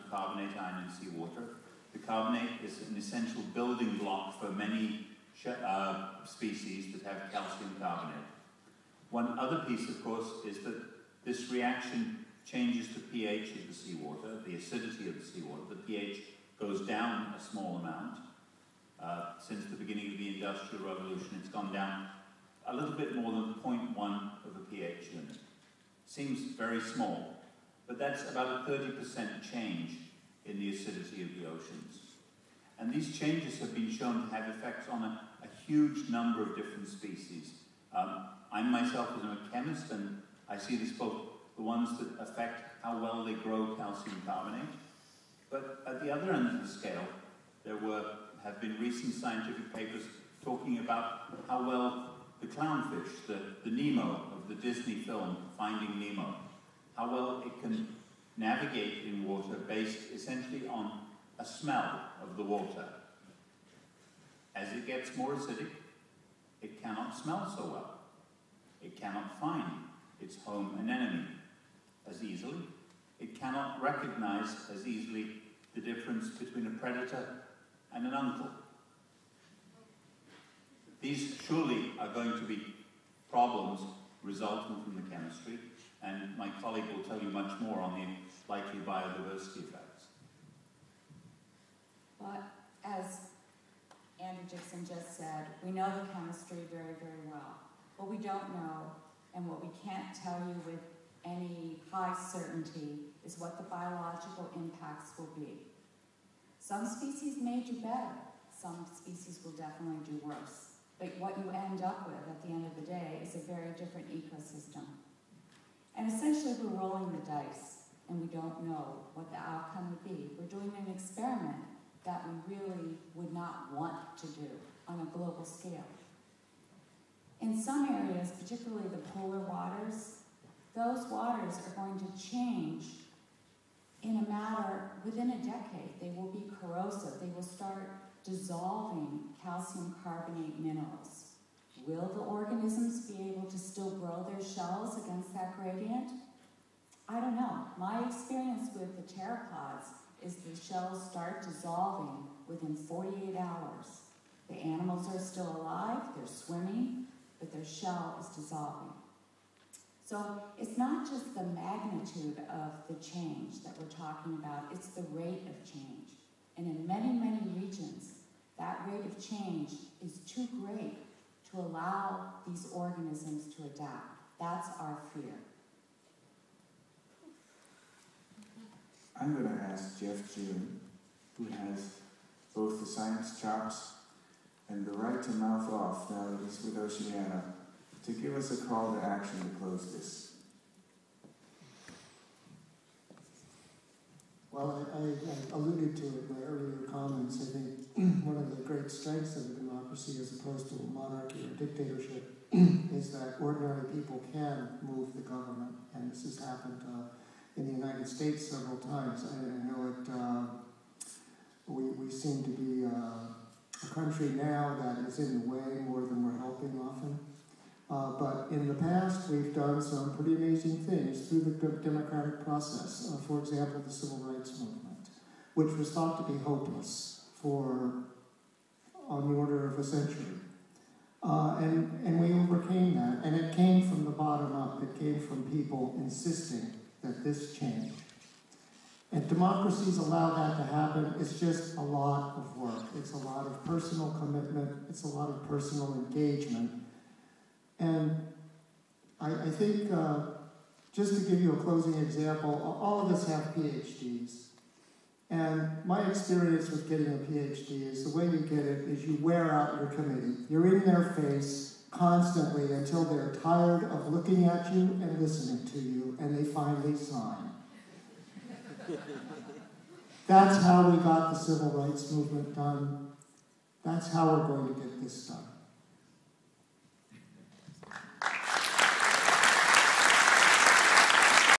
of carbonate ion in seawater. The carbonate is an essential building block for many species that have calcium carbonate. One other piece, of course, is that this reaction changes the pH of the seawater, the acidity of the seawater. The pH goes down a small amount. Since the beginning of the Industrial Revolution, it's gone down a little bit more than 0.1 of a pH unit. Seems very small, but that's about a 30% change in the acidity of the oceans. And these changes have been shown to have effects on a huge number of different species. I myself am a chemist, and I see this both the ones that affect how well they grow calcium carbonate, but at the other end of the scale, there have been recent scientific papers talking about how well the clownfish, the Nemo of the Disney film Finding Nemo, how well it can navigate in water based essentially on a smell of the water. As it gets more acidic, it cannot smell so well. It cannot find its home anemone as easily. It cannot recognize as easily the difference between a predator and an uncle. These surely are going to be problems resulting from the chemistry, and my colleague will tell you much more on the likely biodiversity effects. But as Andrew Dixon just said, we know the chemistry very, very well. What we don't know, and what we can't tell you with any high certainty, is what the biological impacts will be. Some species may do better. Some species will definitely do worse. But what you end up with at the end of the day is a very different ecosystem. And essentially, we're rolling the dice, and we don't know what the outcome would be. We're doing an experiment that we really would not want to do on a global scale. In some areas, particularly the polar waters, those waters are going to change in a matter within a decade. They will be corrosive. They will start dissolving calcium carbonate minerals. Will the organisms be able to still grow their shells against that gradient? I don't know. My experience with the pteropods is the shells start dissolving within 48 hours. The animals are still alive, they're swimming, but their shell is dissolving. So it's not just the magnitude of the change that we're talking about, it's the rate of change. And in many, many regions, that rate of change is too great to allow these organisms to adapt. That's our fear. I'm going to ask Jeff June, who has both the science chops and the right to mouth off now that he's with Oceana, to give us a call to action to close this. Well, I alluded to it in my earlier comments. I think one of the great strengths of a democracy as opposed to a monarchy or dictatorship is that ordinary people can move the government, and this has happened in the United States several times. I know we seem to be a country now that is in the way more than we're helping often. But in the past, we've done some pretty amazing things through the democratic process. For example, the Civil Rights Movement, which was thought to be hopeless on the order of a century. And we overcame that, and it came from the bottom up. It came from people insisting that this change. And democracies allow that to happen. It's just a lot of work. It's a lot of personal commitment. It's a lot of personal engagement. And I think, just to give you a closing example, all of us have PhDs. And my experience with getting a PhD is the way you get it is you wear out your committee. You're in their face constantly until they're tired of looking at you and listening to you, and they finally sign. That's how we got the civil rights movement done. That's how we're going to get this done.